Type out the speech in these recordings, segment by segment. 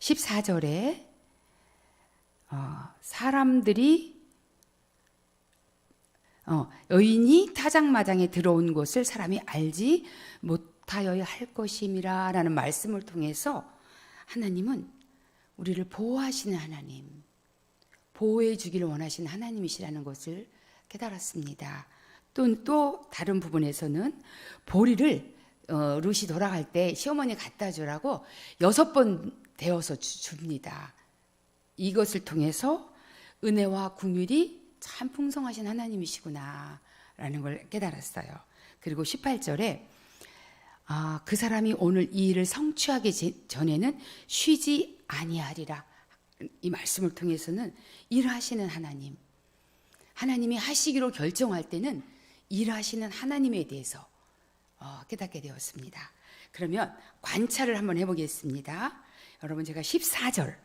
14절에 사람들이 여인이 타작마당에 들어온 것을 사람이 알지 못하여야 할 것임이라 라는 말씀을 통해서 하나님은 우리를 보호하시는 하나님, 보호해 주기를 원하시는 하나님이시라는 것을 깨달았습니다. 또 다른 부분에서는 보리를 룻이 돌아갈 때 시어머니 갖다 주라고 6번 데워서 줍니다. 이것을 통해서 은혜와 긍휼이 참 풍성하신 하나님이시구나 라는 걸 깨달았어요. 그리고 18절에 그 사람이 오늘 이 일을 성취하기 전에는 쉬지 아니하리라. 이 말씀을 통해서는 일하시는 하나님, 하나님이 하시기로 결정할 때는 일하시는 하나님에 대해서 깨닫게 되었습니다. 그러면 관찰을 한번 해보겠습니다. 여러분, 제가 14절,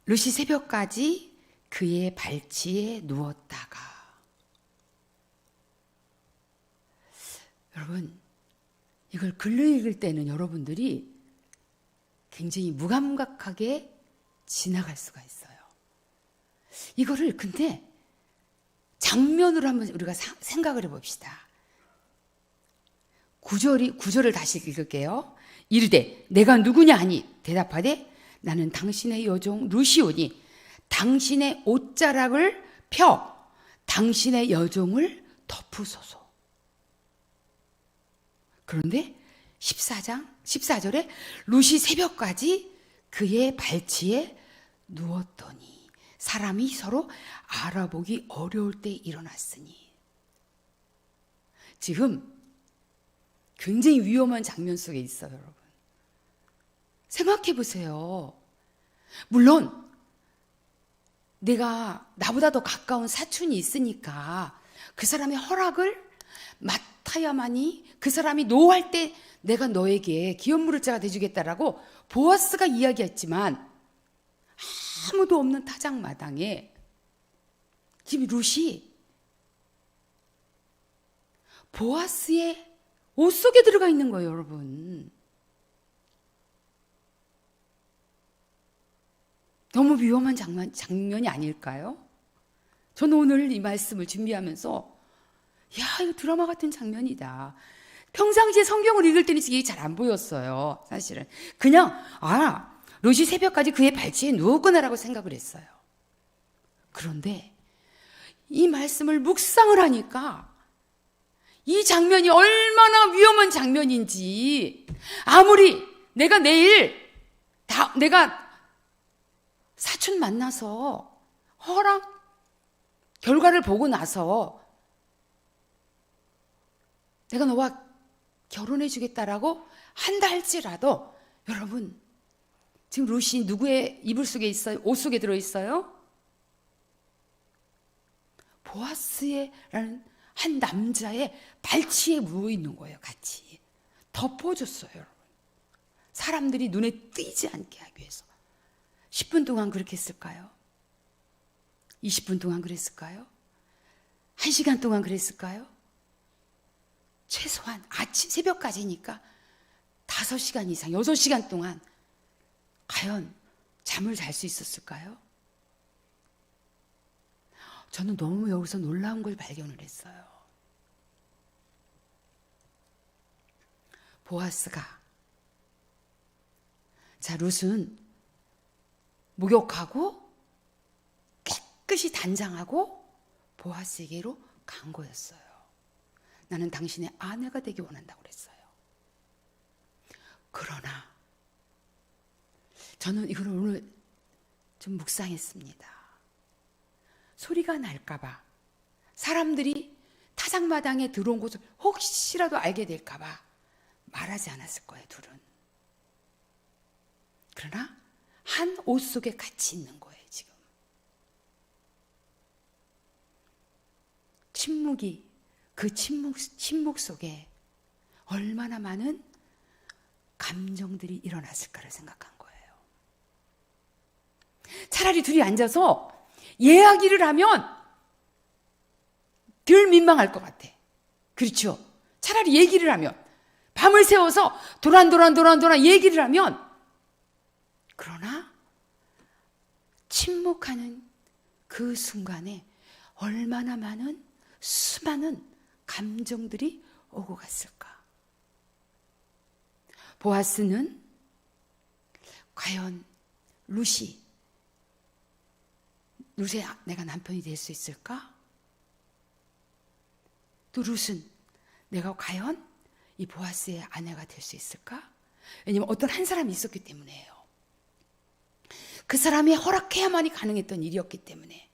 룻이 새벽까지 그의 발치에 누웠다가, 여러분, 이걸 글로 읽을 때는 여러분들이 굉장히 무감각하게 지나갈 수가 있어요. 이거를 근데 장면으로 한번 우리가 생각을 해봅시다. 구절을 다시 읽을게요. 이르되 내가 누구냐 하니 대답하되 나는 당신의 여종 룻이오니 당신의 옷자락을 펴 당신의 여종을 덮으소서. 그런데 14절에 룻이 새벽까지 그의 발치에 누웠더니 사람이 서로 알아보기 어려울 때 일어났으니. 지금 굉장히 위험한 장면 속에 있어요, 여러분. 생각해 보세요. 물론 내가 나보다 더 가까운 사촌이 있으니까 그 사람의 허락을 맡아야만이, 그 사람이 노할 때 내가 너에게 기업물을 자가 돼주겠다라고 보아스가 이야기했지만 아무도 없는 타작마당에 지금 룻이 보아스의 옷 속에 들어가 있는 거예요, 여러분. 너무 위험한 장면이 아닐까요? 저는 오늘 이 말씀을 준비하면서 이거 드라마 같은 장면이다. 평상시에 성경을 읽을 때는 이게 잘 안 보였어요, 사실은. 그냥 룻이 새벽까지 그의 발치에 누웠구나라고 생각을 했어요. 그런데 이 말씀을 묵상을 하니까 이 장면이 얼마나 위험한 장면인지, 아무리 내가 내일 내가 사촌 만나서 결과를 보고 나서 내가 너와 결혼해 주겠다라고 한다 할지라도, 여러분, 지금 룻이 누구의 이불 속에 있어요? 옷 속에 들어있어요? 보아스라는 한 남자의 발치에 누워 있는 거예요. 같이 덮어줬어요, 여러분. 사람들이 눈에 띄지 않게 하기 위해서. 10분 동안 그렇게 했을까요? 20분 동안 그랬을까요? 1시간 동안 그랬을까요? 최소한 새벽까지니까 5시간 이상, 6시간 동안 과연 잠을 잘 수 있었을까요? 저는 너무 여기서 놀라운 걸 발견을 했어요. 보아스가, 룻은 목욕하고 깨끗이 단장하고 보아스에게로 간 거였어요. 나는 당신의 아내가 되기 원한다고 그랬어요. 그러나 저는 이걸 오늘 좀 묵상했습니다. 소리가 날까봐, 사람들이 타작마당에 들어온 것을 혹시라도 알게 될까봐 말하지 않았을 거예요, 둘은. 그러나 한 옷 속에 같이 있는 거예요, 지금. 그 침묵 속에 얼마나 많은 감정들이 일어났을까를 생각한 거예요. 차라리 둘이 앉아서 이야기를 하면 덜 민망할 것 같아. 그렇죠? 차라리 얘기를 하면, 밤을 새워서 도란 얘기를 하면 그러나 침묵하는 그 순간에 얼마나 많은 수많은 감정들이 오고 갔을까. 보아스는 과연 룻이 내가 남편이 될 수 있을까? 또 룻은 내가 과연 이 보아스의 아내가 될 수 있을까? 왜냐하면 어떤 한 사람이 있었기 때문이에요. 그 사람이 허락해야만이 가능했던 일이었기 때문에.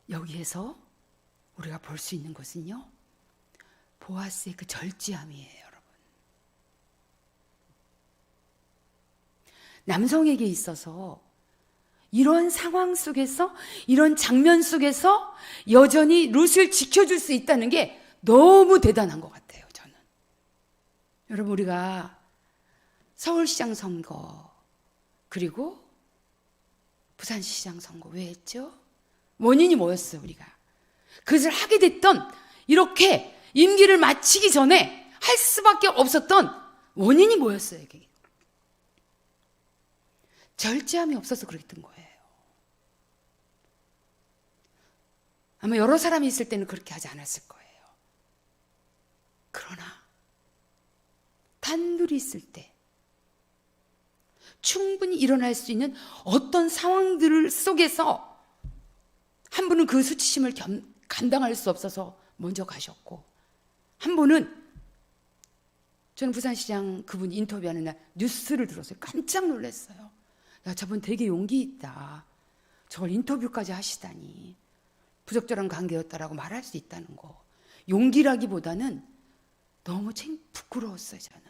여기에서 우리가 볼 수 있는 것은요, 보아스의 그 절제함이에요, 여러분. 남성에게 있어서 이런 상황 속에서, 이런 장면 속에서 여전히 룻을 지켜줄 수 있다는 게 너무 대단한 것 같아요, 저는. 여러분, 우리가 서울시장 선거, 그리고 부산시장 선거 왜 했죠? 원인이 뭐였어요, 우리가? 그것을 하게 됐던, 이렇게 임기를 마치기 전에 할 수밖에 없었던 원인이 뭐였어요, 이게? 절제함이 없어서 그랬던 거예요. 아마 여러 사람이 있을 때는 그렇게 하지 않았을 거예요. 그러나 단둘이 있을 때 충분히 일어날 수 있는 어떤 상황들 속에서 한 분은 그 수치심을 감당할 수 없어서 먼저 가셨고, 한 분은, 저는 부산시장 그분 인터뷰하는 날 뉴스를 들었어요. 깜짝 놀랐어요. 야, 저분 되게 용기 있다. 저걸 인터뷰까지 하시다니. 부적절한 관계였다라고 말할 수 있다는 거. 용기라기보다는 너무 부끄러웠어요, 저는.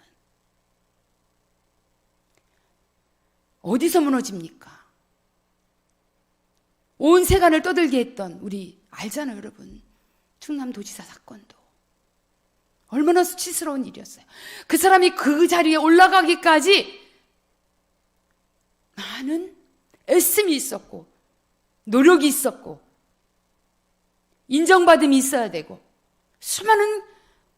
어디서 무너집니까? 온 세간을 떠들게 했던, 우리 알잖아요, 여러분. 충남도지사 사건도 얼마나 수치스러운 일이었어요. 그 사람이 그 자리에 올라가기까지 많은 애씀이 있었고, 노력이 있었고, 인정받음이 있어야 되고, 수많은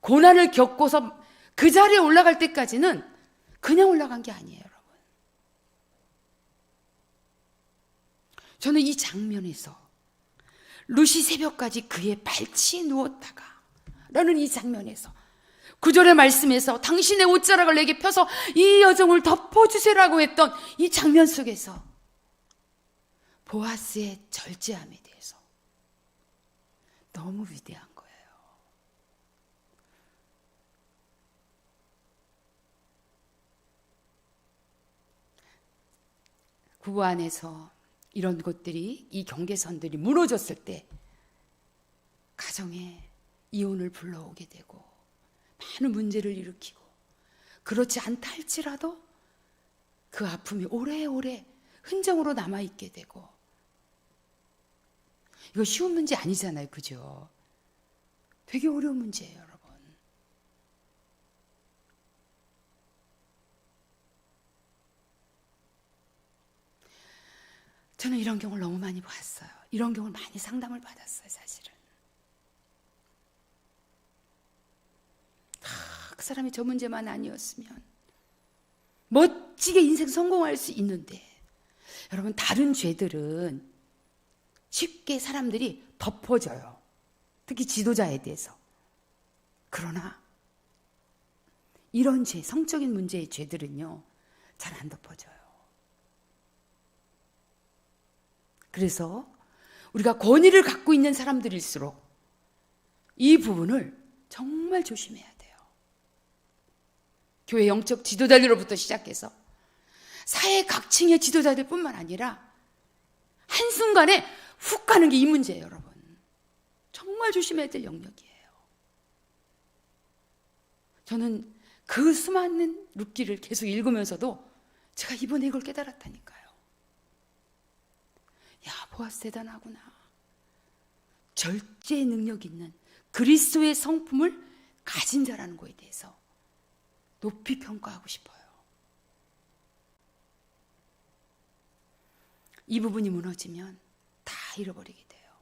고난을 겪고서 그 자리에 올라갈 때까지는 그냥 올라간 게 아니에요, 여러분. 저는 이 장면에서 룻이 새벽까지 그의 발치에 누웠다가 라는 이 장면에서, 9절의 말씀에서 당신의 옷자락을 내게 펴서 이 여정을 덮어주세라고 했던 이 장면 속에서 보아스의 절제함에 대해서 너무 위대한 거예요. 부부 안에서 이런 것들이, 이 경계선들이 무너졌을 때 가정에 이혼을 불러오게 되고 많은 문제를 일으키고, 그렇지 않다 할지라도 그 아픔이 오래오래 흔적으로 남아있게 되고, 이거 쉬운 문제 아니잖아요, 그죠? 되게 어려운 문제예요, 여러분. 저는 이런 경우를 너무 많이 봤어요. 이런 경우를 많이 상담을 받았어요, 사실은. 그 사람이 저 문제만 아니었으면 멋지게 인생 성공할 수 있는데, 여러분, 다른 죄들은 쉽게 사람들이 덮어져요. 특히 지도자에 대해서. 그러나 이런 죄, 성적인 문제의 죄들은요, 잘 안 덮어져요. 그래서 우리가 권위를 갖고 있는 사람들일수록 이 부분을 정말 조심해야 돼요. 교회 영적 지도자들로부터 시작해서 사회 각층의 지도자들 뿐만 아니라 한순간에 훅 가는 게 이 문제예요, 여러분. 정말 조심해야 될 영역이에요. 저는 그 수많은 룻기를 계속 읽으면서도 제가 이번에 이걸 깨달았다니까요. 야, 보아스 대단하구나. 절제의 능력 있는 그리스도의 성품을 가진 자라는 거에 대해서 높이 평가하고 싶어요. 이 부분이 무너지면 다 잃어버리게 돼요.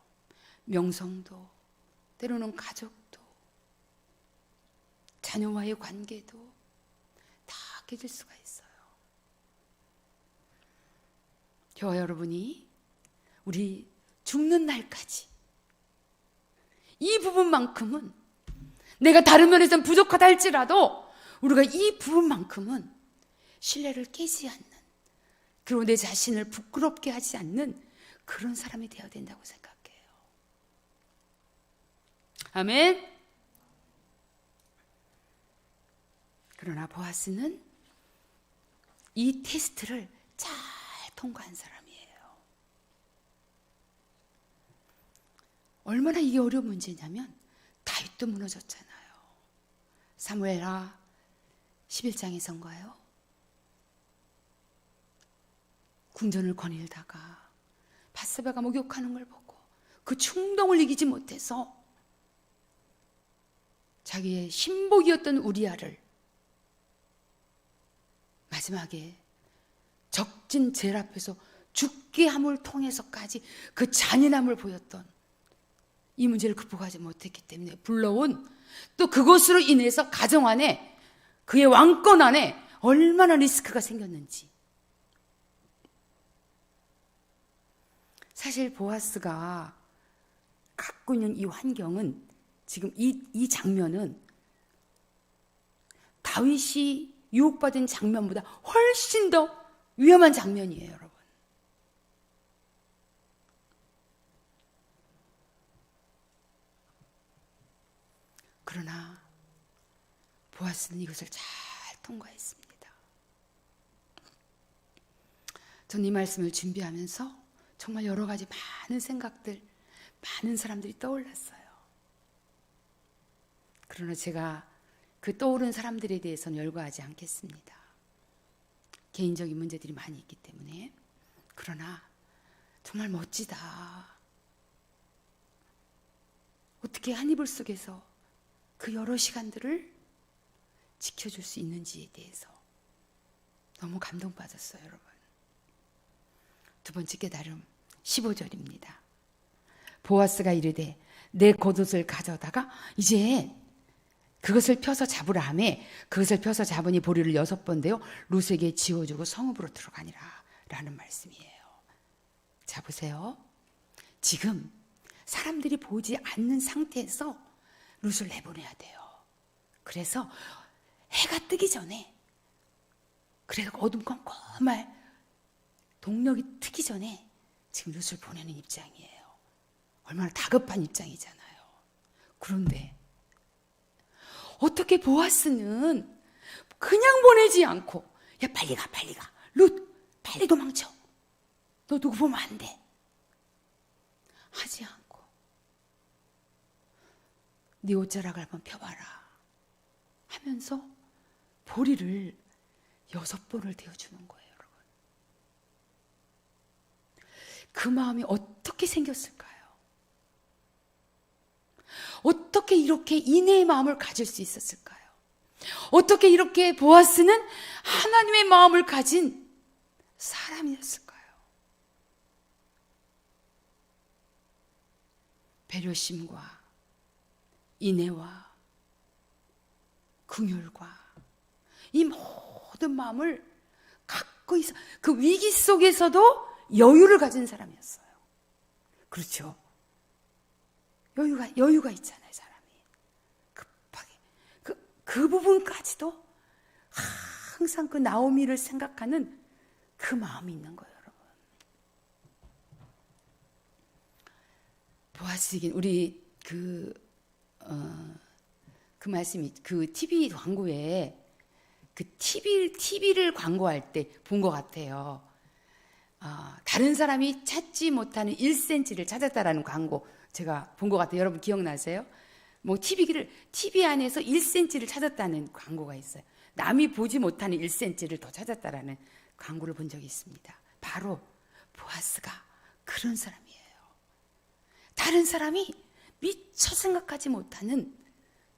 명성도, 때로는 가족도, 자녀와의 관계도 다 바뀌어질 수가 있어요. 저와 여러분이 우리 죽는 날까지 이 부분만큼은, 내가 다른 면에서는 부족하다 할지라도 우리가 이 부분만큼은 신뢰를 깨지 않는, 그리고 내 자신을 부끄럽게 하지 않는 그런 사람이 되어야 된다고 생각해요. 아멘. 그러나 보아스는 이 테스트를 잘 통과한 사람이에요. 얼마나 이게 어려운 문제냐면 다윗도 무너졌잖아요. 사무엘하 11장에선가요? 궁전을 거닐다가 밧세바가 목욕하는 걸 보고 그 충동을 이기지 못해서 자기의 신복이었던 우리아를 마지막에 적진 젤 앞에서 죽게 함을 통해서까지 그 잔인함을 보였던, 이 문제를 극복하지 못했기 때문에 불러온, 또 그것으로 인해서 가정 안에, 그의 왕권 안에 얼마나 리스크가 생겼는지. 사실 보아스가 갖고 있는 이 환경은, 지금 이 장면은 다윗이 유혹받은 장면보다 훨씬 더 위험한 장면이에요, 여러분. 그러나 보아스는 이것을 잘 통과했습니다. 전 이 말씀을 준비하면서 정말 여러 가지 많은 생각들, 많은 사람들이 떠올랐어요. 그러나 제가 그 떠오른 사람들에 대해서는 열거하지 않겠습니다. 개인적인 문제들이 많이 있기 때문에. 그러나 정말 멋지다. 어떻게 한 이불 속에서 그 여러 시간들을 지켜줄 수 있는지에 대해서 너무 감동받았어요, 여러분. 두 번째 깨달음 15절입니다. 보아스가 이르되 내 겉옷을 가져다가 이제 그것을 펴서 잡으라 하매 그것을 펴서 잡으니 보리를 6번 대어 룻에게 지어주고 성읍으로 들어가니라 라는 말씀이에요. 자, 보세요. 지금 사람들이 보지 않는 상태에서 룻을 내보내야 돼요. 그래서 해가 뜨기 전에, 그래서 어둠 컴컴할 동력이 트기 전에 지금 룻을 보내는 입장이에요. 얼마나 다급한 입장이잖아요. 그런데 어떻게 보아스는 그냥 보내지 않고, 야 빨리 가, 빨리 가, 룻 빨리 도망쳐, 너 누구 보면 안 돼 하지 않고, 네 옷자락을 한번 펴봐라 하면서 보리를 6번을 대어주는 거예요, 여러분. 그 마음이 어떻게 생겼을까요? 어떻게 이렇게 인애의 마음을 가질 수 있었을까요? 어떻게 이렇게 보아스는 하나님의 마음을 가진 사람이었을까요? 배려심과 인애와 긍휼과 이 모든 마음을 갖고 있어, 그 위기 속에서도 여유를 가진 사람이었어요. 그렇죠? 여유가 있잖아요, 사람이. 급하게. 그 부분까지도 항상 그 나오미를 생각하는 그 마음이 있는 거예요, 여러분. 보아스에겐 우리 그 말씀이 그 TV 광고에 그 TV를 광고할 때 본 것 같아요. 다른 사람이 찾지 못하는 1cm를 찾았다라는 광고 제가 본 것 같아요. 여러분 기억나세요? 뭐 TV 안에서 1cm를 찾았다는 광고가 있어요. 남이 보지 못하는 1cm를 더 찾았다라는 광고를 본 적이 있습니다. 바로 보아스가 그런 사람이에요. 다른 사람이 미처 생각하지 못하는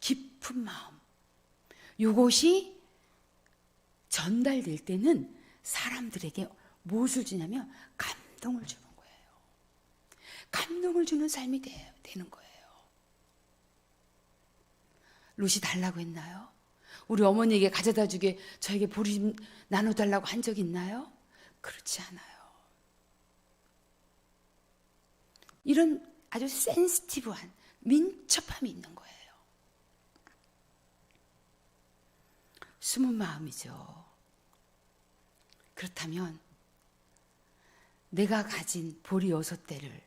깊은 마음, 이것이 전달될 때는 사람들에게 무엇을 주냐면 감동을 주는 거예요. 감동을 주는 삶이 되는 거예요. 룻이 달라고 했나요? 우리 어머니에게 가져다 주게 저에게 보리 나눠달라고 한 적 있나요? 그렇지 않아요. 이런 아주 센시티브한 민첩함이 있는 거예요. 숨은 마음이죠. 그렇다면 내가 가진 보리 6대를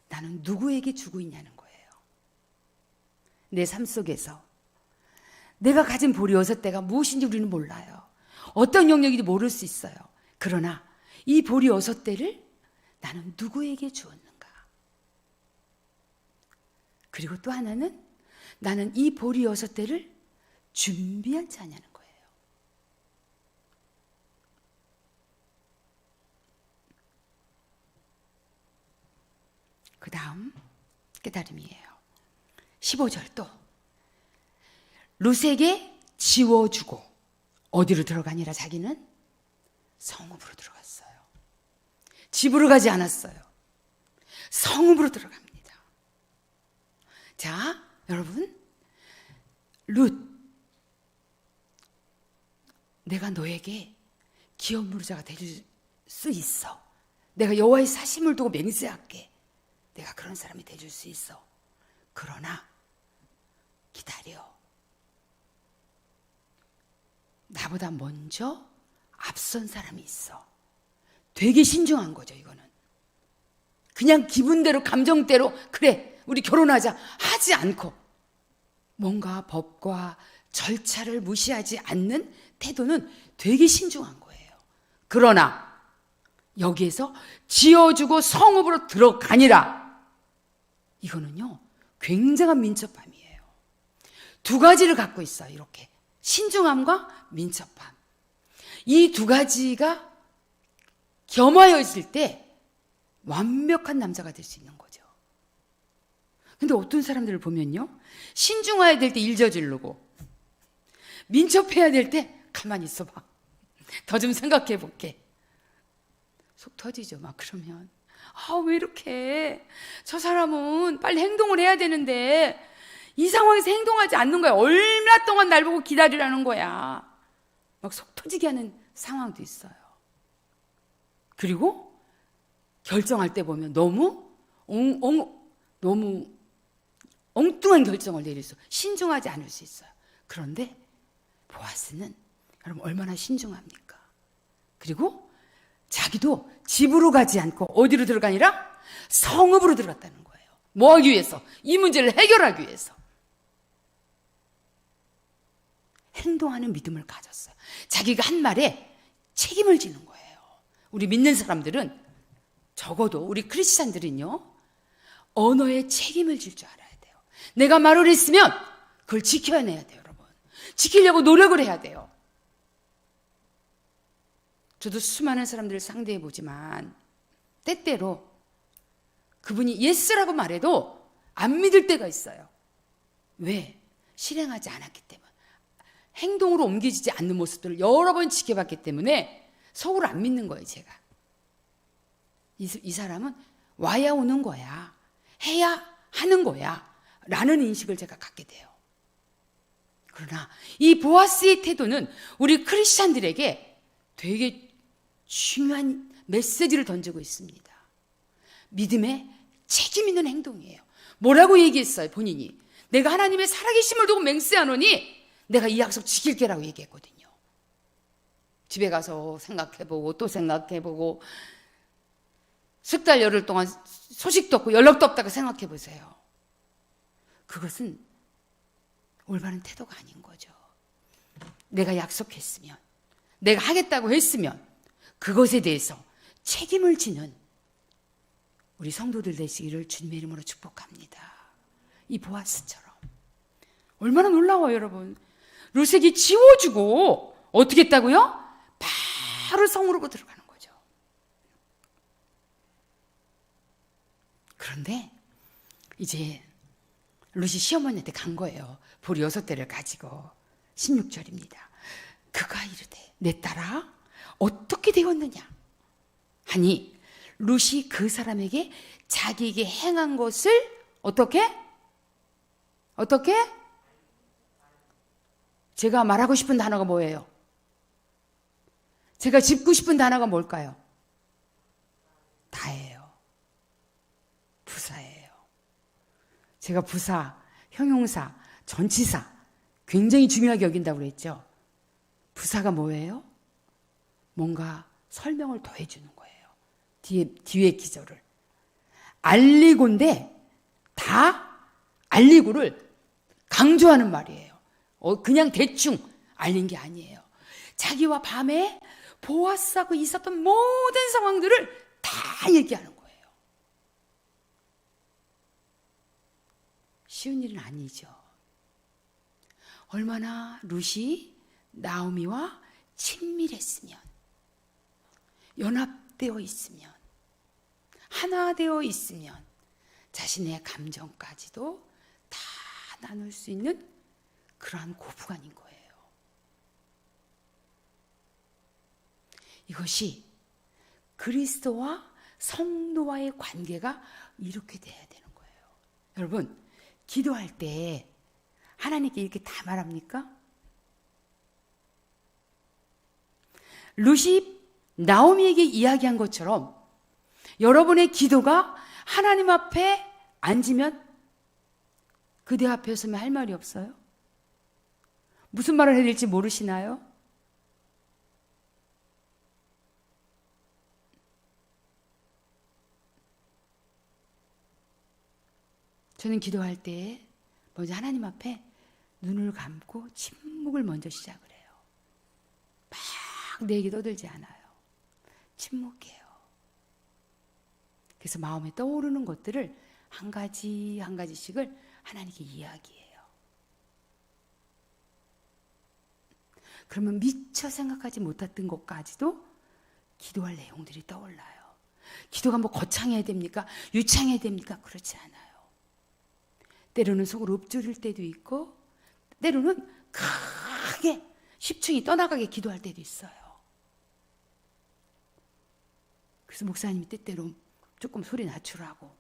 나는 누구에게 주고 있냐는 거예요. 내 삶 속에서 내가 가진 보리 6대가 무엇인지 우리는 몰라요. 어떤 영역인지 모를 수 있어요. 그러나 이 보리 6대를 나는 누구에게 주었는가? 그리고 또 하나는 나는 이 보리 6대를 준비한 자냐는 거예요. 그 다음 깨달음이에요. 15절 또 룻에게 지워주고 어디로 들어가니라? 자기는 성읍으로 들어갔어요. 집으로 가지 않았어요. 성읍으로 들어갑니다. 자, 여러분, 룻, 내가 너에게 기업 무르자가 될 수 있어. 내가 여호와의 사심을 두고 맹세할게. 내가 그런 사람이 돼줄 수 있어. 그러나 기다려. 나보다 먼저 앞선 사람이 있어. 되게 신중한 거죠, 이거는. 그냥 기분대로, 감정대로, 그래, 우리 결혼하자 하지 않고 뭔가 법과 절차를 무시하지 않는 태도는 되게 신중한 거예요. 그러나 여기에서 지어주고 성읍으로 들어가니라. 이거는요, 굉장한 민첩함이에요. 두 가지를 갖고 있어요, 이렇게. 신중함과 민첩함. 이 두 가지가 겸하여 있을 때 완벽한 남자가 될 수 있는 거죠. 근데 어떤 사람들을 보면요, 신중해야 될 때 일 저지르고 민첩해야 될 때 가만히 있어봐, 더 좀 생각해 볼게. 속 터지죠. 막 그러면 왜 이렇게, 저 사람은 빨리 행동을 해야 되는데 이 상황에서 행동하지 않는 거야. 얼마나 동안 날 보고 기다리라는 거야. 막 속 터지게 하는 상황도 있어요. 그리고 결정할 때 보면 너무 엉뚱한 결정을 내릴 수, 신중하지 않을 수 있어요. 그런데 보아스는 여러분 얼마나 신중합니까? 그리고 자기도 집으로 가지 않고 어디로 들어가니라? 성읍으로 들어갔다는 거예요. 뭐 하기 위해서? 이 문제를 해결하기 위해서. 행동하는 믿음을 가졌어요. 자기가 한 말에 책임을 지는 거예요. 우리 믿는 사람들은, 적어도 우리 크리스찬들은요, 언어에 책임을 질 줄 알아야 돼요. 내가 말을 했으면 그걸 지켜내야 돼요, 여러분. 지키려고 노력을 해야 돼요. 저도 수많은 사람들을 상대해 보지만 때때로 그분이 예스라고 말해도 안 믿을 때가 있어요. 왜? 실행하지 않았기 때문에. 행동으로 옮겨지지 않는 모습들을 여러 번 지켜봤기 때문에 속으로 안 믿는 거예요, 제가. 이 사람은 와야 오는 거야, 해야 하는 거야 라는 인식을 제가 갖게 돼요. 그러나 이 보아스의 태도는 우리 크리스찬들에게 되게 중요한 메시지를 던지고 있습니다. 믿음의 책임 있는 행동이에요. 뭐라고 얘기했어요, 본인이? 내가 하나님의 살아계심을 두고 맹세하노니 내가 이 약속 지킬게라고 얘기했거든요. 집에 가서 생각해보고 또 생각해보고 석 달 열흘 동안 소식도 없고 연락도 없다고 생각해보세요. 그것은 올바른 태도가 아닌 거죠. 내가 약속했으면, 내가 하겠다고 했으면 그것에 대해서 책임을 지는 우리 성도들 되시기를 주님의 이름으로 축복합니다. 이 보아스처럼. 얼마나 놀라워요, 여러분. 룻에게 지워주고 어떻게 했다고요? 바로 성으로 들어가는 거죠. 그런데 이제 룻이 시어머니한테 간 거예요. 보리 6대를 가지고. 16절입니다. 그가 이르되 내 딸아 어떻게 되었느냐 하니 룻이 그 사람에게 자기에게 행한 것을 어떻게? 제가 말하고 싶은 단어가 뭐예요? 제가 짚고 싶은 단어가 뭘까요? 다예요. 부사예요. 제가 부사, 형용사, 전치사 굉장히 중요하게 여긴다고 그랬죠. 부사가 뭐예요? 뭔가 설명을 더해주는 거예요. 뒤에 기절을. 알리고인데 다 알리고를 강조하는 말이에요. 그냥 대충 알린 게 아니에요. 자기와 밤에 보아스하고 있었던 모든 상황들을 다 얘기하는 거예요. 쉬운 일은 아니죠. 얼마나 룻이 나오미와 친밀했으면, 연합되어 있으면, 하나 되어 있으면 자신의 감정까지도 다 나눌 수 있는 그러한 고부간인 거예요. 이것이 그리스도와 성도와의 관계가 이렇게 돼야 되는 거예요. 여러분, 기도할 때 하나님께 이렇게 다 말합니까? 룻이 나오미에게 이야기한 것처럼 여러분의 기도가 하나님 앞에 앉으면 그대 앞에 서면 할 말이 없어요? 무슨 말을 해야 될지 모르시나요? 저는 기도할 때 먼저 하나님 앞에 눈을 감고 침묵을 먼저 시작을 해요. 막 내 얘기 떠들지 않아요. 침묵해요. 그래서 마음에 떠오르는 것들을 한 가지 한 가지씩을 하나님께 이야기해요. 그러면 미처 생각하지 못했던 것까지도 기도할 내용들이 떠올라요. 기도가 뭐 거창해야 됩니까? 유창해야 됩니까? 그렇지 않아요. 때로는 속을 읊조릴 때도 있고 때로는 크게 십층이 떠나가게 기도할 때도 있어요. 그래서 목사님이 때때로 조금 소리 낮추라고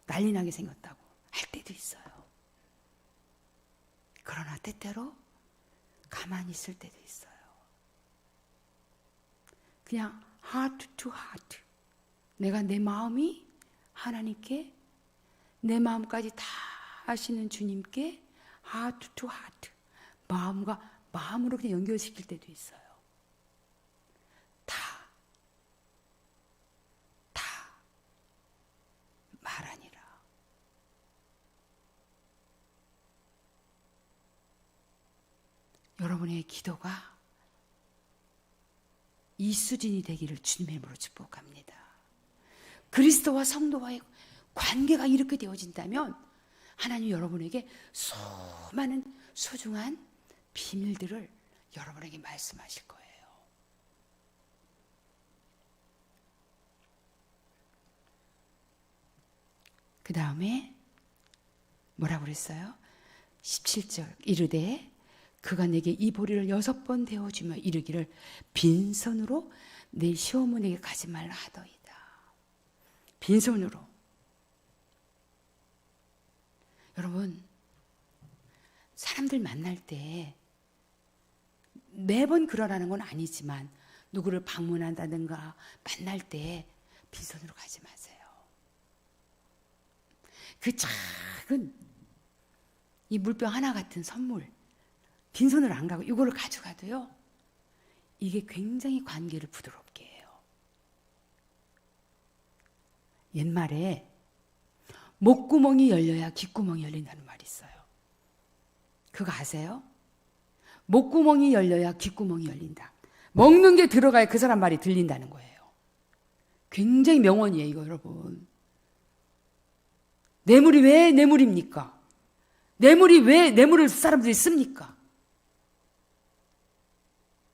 난리 나게 생겼다고 할 때도 있어요. 그러나 때때로 가만히 있을 때도 있어요. 그냥 heart to heart. 내가 내 마음이 하나님께, 내 마음까지 다 아시는 주님께 heart to heart. 마음과 마음으로 그냥 연결시킬 때도 있어요. 다 말하니라. 여러분의 기도가 이 수준이 되기를 주님의 이름으로 축복합니다. 그리스도와 성도와의 관계가 이렇게 되어진다면 하나님 여러분에게 수많은 소중한 비밀들을 여러분에게 말씀하실 거예요. 그 다음에 뭐라고 그랬어요? 17절 이르되 그가 내게 이 보리를 6번 데워주며 이르기를 빈손으로 내 시어머니에게 가지 말라 하더이다. 빈손으로. 여러분, 사람들 만날 때 매번 그러라는 건 아니지만 누구를 방문한다든가 만날 때 빈손으로 가지 마세요. 그 작은 이 물병 하나 같은 선물 빈손으로 안 가고 이거를 가져가도요, 이게 굉장히 관계를 부드럽게 해요. 옛말에 목구멍이 열려야 귓구멍이 열린다는 말이 있어요. 그거 아세요? 목구멍이 열려야 귓구멍이 열린다. 먹는 게 들어가야 그 사람 말이 들린다는 거예요. 굉장히 명언이에요, 이거 여러분. 뇌물이 왜 뇌물입니까? 뇌물이 왜 뇌물을 사람들이 씁니까?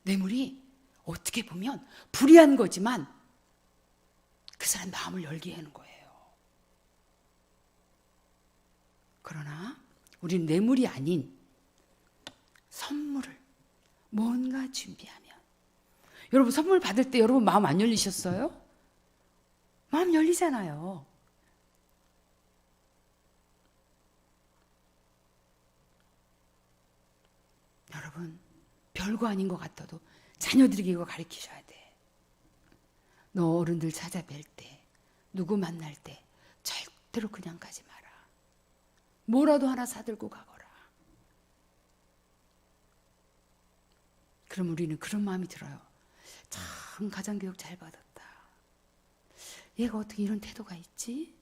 뇌물이 어떻게 보면 불의한 거지만 그 사람 마음을 열게 하는 거예요. 그러나 우리는 뇌물이 아닌 선물을 뭔가 준비하면, 여러분 선물 받을 때 여러분 마음 안 열리셨어요? 마음 열리잖아요. 여러분 별거 아닌 것 같아도 자녀들에게 이거 가르치셔야 돼. 너 어른들 찾아뵐 때, 누구 만날 때 절대로 그냥 가지 마라. 뭐라도 하나 사들고 가거라. 그럼 우리는 그런 마음이 들어요. 참 가정교육 잘 받았다. 얘가 어떻게 이런 태도가 있지?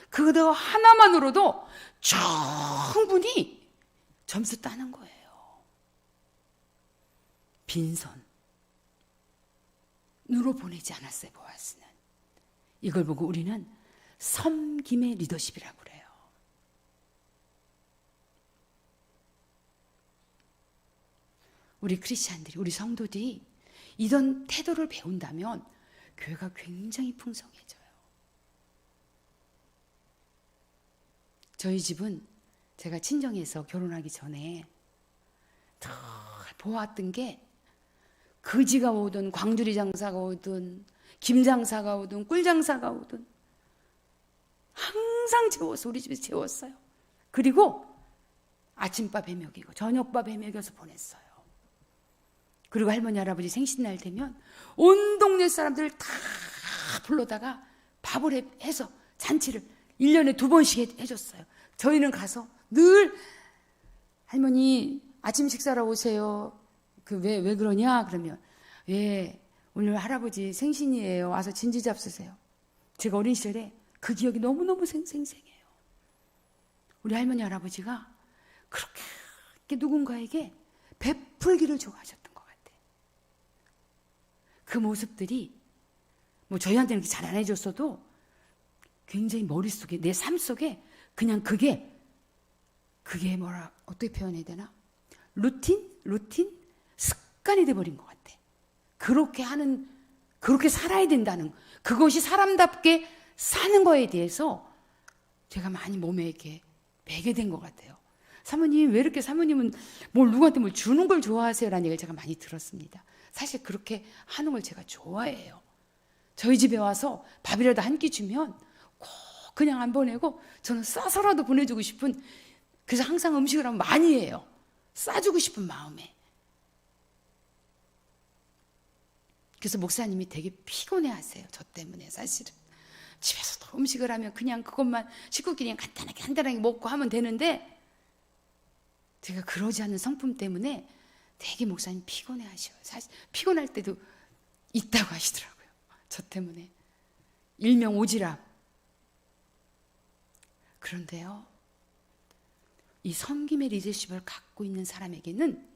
그거 하나만으로도 충분히 점수 따는 거예요. 빈손으로 보내지 않았어요, 보아스는. 이걸 보고 우리는 섬김의 리더십이라고 그래요. 우리 크리스찬들이, 우리 성도들이 이런 태도를 배운다면 교회가 굉장히 풍성해져요. 저희 집은 제가 친정에서 결혼하기 전에 다 보았던 게 거지가 오든 광주리 장사가 오든 김 장사가 오든 꿀 장사가 오든 항상 재웠어. 우리 집에서 재웠어요. 그리고 아침밥에 먹이고 저녁밥에 먹여서 보냈어요. 그리고 할머니 할아버지 생신날 되면 온 동네 사람들 다 불러다가 밥을 해서 잔치를 1년에 2번씩 해줬어요. 저희는 가서 늘 할머니 아침 식사로 오세요. 왜 그러냐? 그러면 오늘 할아버지 생신이에요. 와서 진지 잡수세요. 제가 어린 시절에 그 기억이 너무너무 생생해요. 우리 할머니 할아버지가 그렇게 누군가에게 베풀기를 좋아하셨던 것 같아요. 그 모습들이 뭐 저희한테는 잘 안 해줬어도 굉장히 머릿속에, 내 삶 속에 그냥 그게 어떻게 표현해야 되나? 루틴? 습관이 돼버린 것 같아. 그렇게 살아야 된다는, 그것이 사람답게 사는 거에 대해서 제가 많이 몸에 이렇게 배게 된 것 같아요. 사모님, 왜 이렇게 사모님은 누구한테 뭘 주는 걸 좋아하세요? 라는 얘기를 제가 많이 들었습니다. 사실 그렇게 하는 걸 제가 좋아해요. 저희 집에 와서 밥이라도 한 끼 주면 꼭 그냥 안 보내고 저는 싸서라도 보내주고 싶은, 그래서 항상 음식을 하면 많이 해요. 싸주고 싶은 마음에. 그래서 목사님이 되게 피곤해 하세요. 저 때문에 사실은. 집에서도 음식을 하면 그냥 그것만 식구끼리 간단하게 먹고 하면 되는데 제가 그러지 않는 성품 때문에 되게 목사님 피곤해 하셔요. 사실 피곤할 때도 있다고 하시더라고요. 저 때문에. 일명 오지랖. 그런데요, 이 섬김의 리더십을 갖고 있는 사람에게는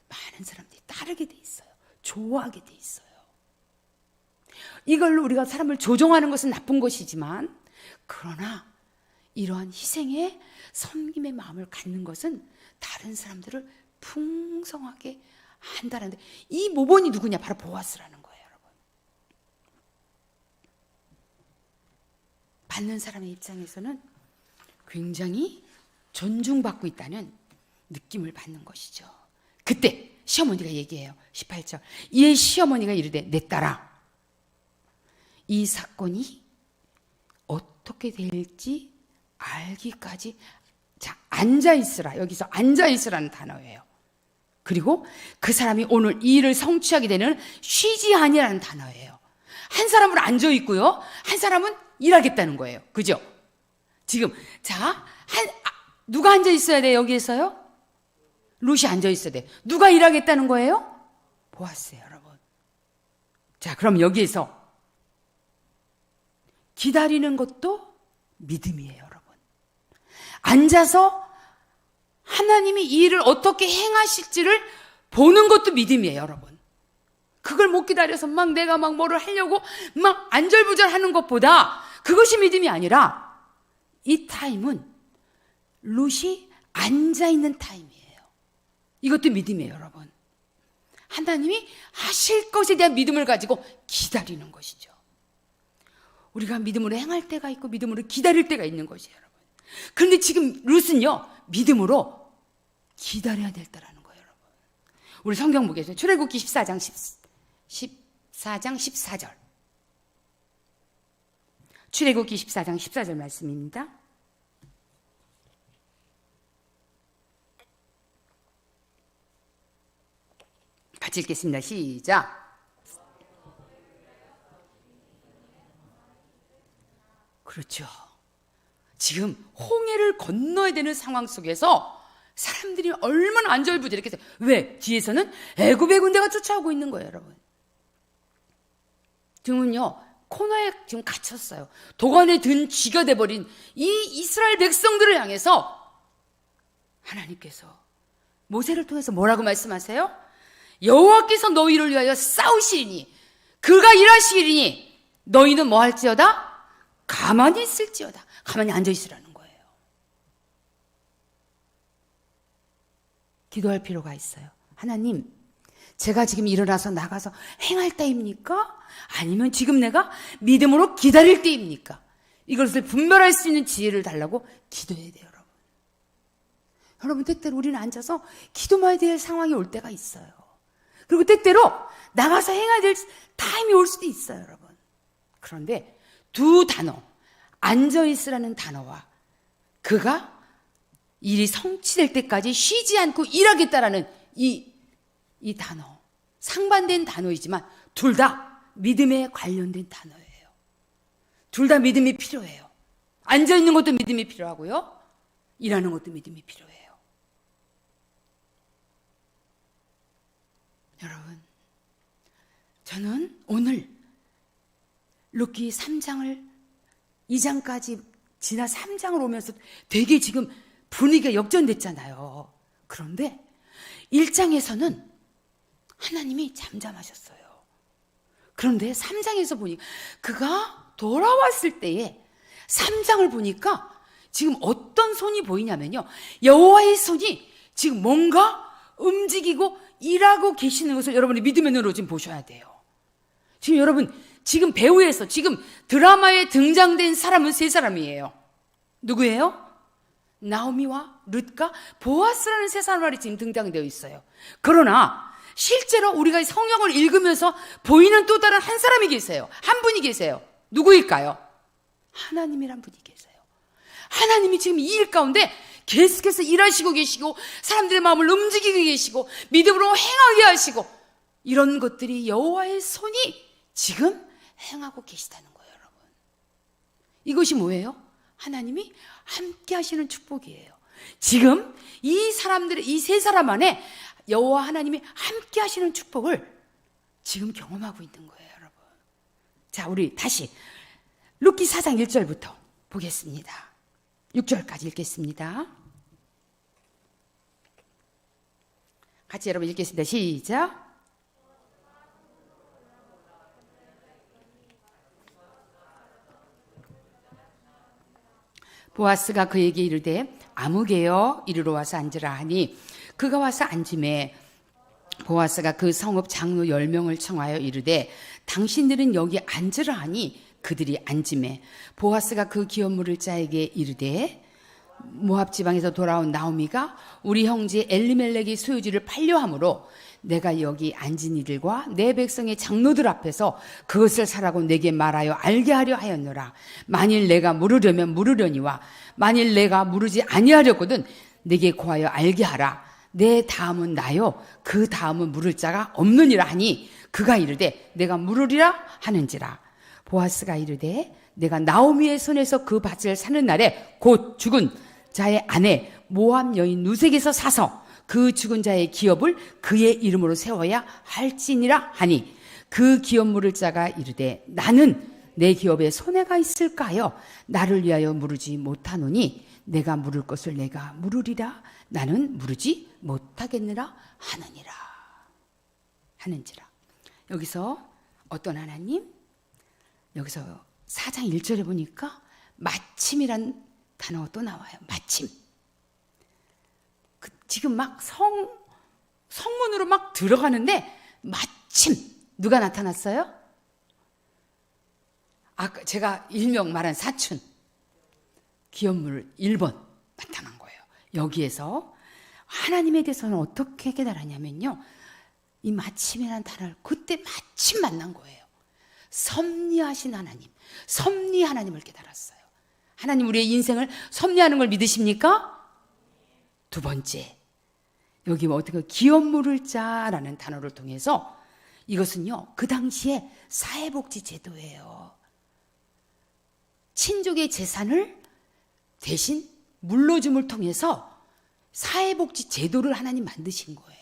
많은 사람들이 따르게 돼 있어요. 좋아하게 돼 있어요. 이걸로 우리가 사람을 조종하는 것은 나쁜 것이지만, 그러나 이러한 희생의 섬김의 마음을 갖는 것은 다른 사람들을 풍성하게 한다는데, 이 모본이 누구냐? 바로 보아스라는 거예요, 여러분. 받는 사람의 입장에서는 굉장히 존중받고 있다는 느낌을 받는 것이죠. 그때 시어머니가 얘기해요. 18절. 이에 시어머니가 이르되, 내 딸아, 이 사건이 어떻게 될지 알기까지 앉아있으라. 여기서 앉아있으라는 단어예요. 그리고 그 사람이 오늘 이 일을 성취하게 되는 쉬지 아니라는 단어예요. 한 사람은 앉아있고요, 한 사람은 일하겠다는 거예요. 그죠? 지금 누가 앉아있어야 돼요? 여기에서요? 룻이 앉아있어야 돼. 누가 일하겠다는 거예요? 보았어요, 여러분. 자, 그럼 여기에서 기다리는 것도 믿음이에요, 여러분. 앉아서 하나님이 이 일을 어떻게 행하실지를 보는 것도 믿음이에요, 여러분. 그걸 못 기다려서 내가 뭐를 하려고 안절부절하는 것보다, 그것이 믿음이 아니라 이 타임은 룻이 앉아있는 타임이에요. 이것도 믿음이에요, 여러분. 하나님이 하실 것에 대한 믿음을 가지고 기다리는 것이죠. 우리가 믿음으로 행할 때가 있고 믿음으로 기다릴 때가 있는 것이에요, 여러분. 그런데 지금 룻은요, 믿음으로 기다려야 됐다라는 거예요, 여러분. 우리 성경 보겠습니다. 출애굽기 14장 14절. 출애굽기 14장 14절 말씀입니다. 같이 읽겠습니다. 시작. 그렇죠. 지금 홍해를 건너야 되는 상황 속에서 사람들이 얼마나 안절부절했겠어요. 왜? 뒤에서는 애굽의 군대가 쫓아오고 있는 거예요, 여러분. 지금은요, 코너에 지금 갇혔어요. 도관에 든 쥐가 돼버린 이 이스라엘 백성들을 향해서 하나님께서 모세를 통해서 뭐라고 말씀하세요? 여호와께서 너희를 위하여 싸우시리니 그가 일하시리니 너희는 뭐 할지어다? 가만히 있을지어다. 가만히 앉아 있으라는 거예요. 기도할 필요가 있어요. 하나님, 제가 지금 일어나서 나가서 행할 때입니까? 아니면 지금 내가 믿음으로 기다릴 때입니까? 이것을 분별할 수 있는 지혜를 달라고 기도해야 돼요, 여러분. 여러분, 때때로 우리는 앉아서 기도해야 될 상황이 올 때가 있어요. 그리고 때때로 나가서 행해야 될 타임이 올 수도 있어요, 여러분. 그런데 두 단어, 앉아있으라는 단어와 그가 일이 성취될 때까지 쉬지 않고 일하겠다라는 이 단어, 상반된 단어이지만 둘 다 믿음에 관련된 단어예요. 둘 다 믿음이 필요해요. 앉아있는 것도 믿음이 필요하고요, 일하는 것도 믿음이 필요해요. 여러분, 저는 오늘 룻기 3장을 2장까지 지나 3장을 오면서 되게 지금 분위기가 역전됐잖아요. 그런데 1장에서는 하나님이 잠잠하셨어요. 그런데 3장에서 보니 그가 돌아왔을 때에 3장을 보니까 지금 어떤 손이 보이냐면요, 여호와의 손이 지금 뭔가 움직이고 일하고 계시는 것을 여러분이 믿음의 눈으로 지금 보셔야 돼요. 지금 여러분, 지금 배우에서 지금 드라마에 등장된 사람은 세 사람이에요. 누구예요? 나오미와 룻과 보아스라는 세 사람이 지금 등장되어 있어요. 그러나 실제로 우리가 성경을 읽으면서 보이는 또 다른 한 사람이 계세요. 한 분이 계세요. 누구일까요? 하나님이란 분이 계세요. 하나님이 지금 이 일 가운데 계속해서 일하시고 계시고 사람들의 마음을 움직이고 계시고 믿음으로 행하게 하시고, 이런 것들이 여호와의 손이 지금 행하고 계시다는 거예요, 여러분. 이것이 뭐예요? 하나님이 함께 하시는 축복이에요. 지금 이 사람들의, 이 세 사람 안에 여호와 하나님이 함께 하시는 축복을 지금 경험하고 있는 거예요, 여러분. 자, 우리 다시 룻기 4장 1절부터 보겠습니다. 6절까지 읽겠습니다. 같이 여러분 읽겠습니다. 시작. 보아스가 그에게 이르되 아무개여 이리로 와서 앉으라 하니 그가 와서 앉으매 보아스가 그 성읍 장로 10명을 청하여 이르되 당신들은 여기 앉으라 하니 그들이 앉으매 보아스가 그 기업 물을 자에게 이르되 모압 지방에서 돌아온 나오미가 우리 형제 엘리멜렉이 소유지를 팔려함으로 내가 여기 앉은 이들과 내 백성의 장로들 앞에서 그것을 사라고 내게 말하여 알게 하려 하였노라. 만일 내가 물으려면 물으려니와 만일 내가 물으지 아니하려거든 내게 고하여 알게 하라. 내 다음은 나요 그 다음은 물을 자가 없느니라 하니 그가 이르되 내가 물으리라 하는지라. 보아스가 이르되 내가 나오미의 손에서 그 밭을 사는 날에 곧 죽은 자의 아내 모압 여인 누색에서 사서 그 죽은 자의 기업을 그의 이름으로 세워야 할지니라 하니 그 기업 물을 자가 이르되 나는 내 기업에 손해가 있을까요? 나를 위하여 물으지 못하노니 내가 물을 것을 내가 물으리라. 나는 물으지 못하겠느라 하는지라. 여기서 어떤 하나님? 여기서 4장 1절에 보니까 마침이란 단어가 또 나와요. 마침. 지금 막 성문으로 막 들어가는데 마침 누가 나타났어요? 아까 제가 일명 말한 사춘 기업물 1번 나타난 거예요. 여기에서 하나님에 대해서는 어떻게 깨달았냐면요, 이 마침이라는 단어를 그때 마침 만난 거예요. 섭리하신 하나님, 섭리 하나님을 깨달았어요. 하나님 우리의 인생을 섭리하는 걸 믿으십니까? 두 번째, 여기 뭐 어떻게 기업 물을 자라는 단어를 통해서 이것은요, 그 당시에 사회복지 제도예요. 친족의 재산을 대신 물려줌을 통해서 사회복지 제도를 하나님 만드신 거예요.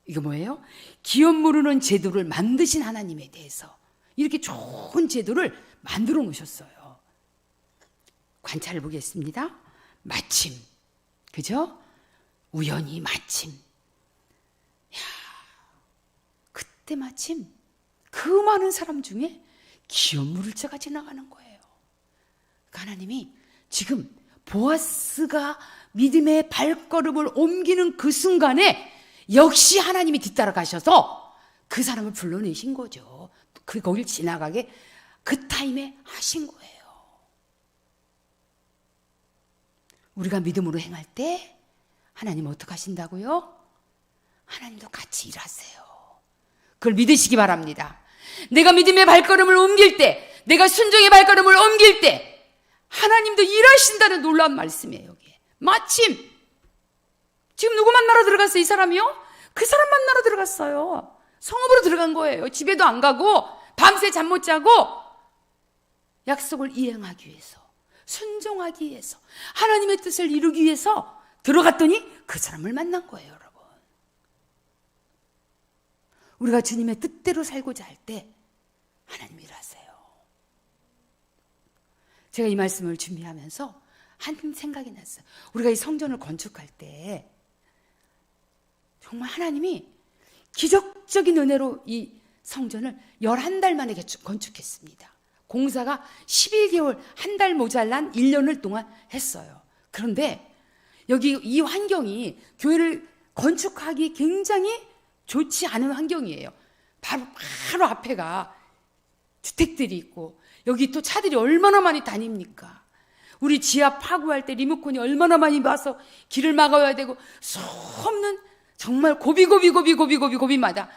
이게 뭐예요? 기업 물르는 제도를 만드신 하나님에 대해서 이렇게 좋은 제도를 만들어 놓으셨어요. 관찰해 보겠습니다. 마침, 그죠? 우연히 마침. 야, 그때 마침 그 많은 사람 중에 기업 물을 자가 지나가는 거예요. 하나님이 지금 보아스가 믿음의 발걸음을 옮기는 그 순간에 역시 하나님이 뒤따라 가셔서 그 사람을 불러내신 거죠. 거길 지나가게 그 타임에 하신 거예요. 우리가 믿음으로 행할 때 하나님 어떻게 하신다고요? 하나님도 같이 일하세요. 그걸 믿으시기 바랍니다. 내가 믿음의 발걸음을 옮길 때, 내가 순종의 발걸음을 옮길 때 하나님도 일하신다는 놀라운 말씀이에요. 여기에 마침 지금 누구 만나러 들어갔어요? 이 사람이요? 그 사람 만나러 들어갔어요. 성읍으로 들어간 거예요. 집에도 안 가고 밤새 잠 못 자고 약속을 이행하기 위해서, 순종하기 위해서, 하나님의 뜻을 이루기 위해서 들어갔더니 그 사람을 만난 거예요. 여러분, 우리가 주님의 뜻대로 살고자 할 때 하나님이 일하세요. 제가 이 말씀을 준비하면서 한 생각이 났어요. 우리가 이 성전을 건축할 때 정말 하나님이 기적적인 은혜로 이 성전을 11달 만에 건축했습니다. 공사가 11개월, 한 달 모자란 1년을 동안 했어요. 그런데 여기 이 환경이 교회를 건축하기 굉장히 좋지 않은 환경이에요. 바로 앞에가 주택들이 있고 여기 또 차들이 얼마나 많이 다닙니까? 우리 지하 파구할 때 리모컨이 얼마나 많이 와서 길을 막아야 되고 수없는 정말 고비마다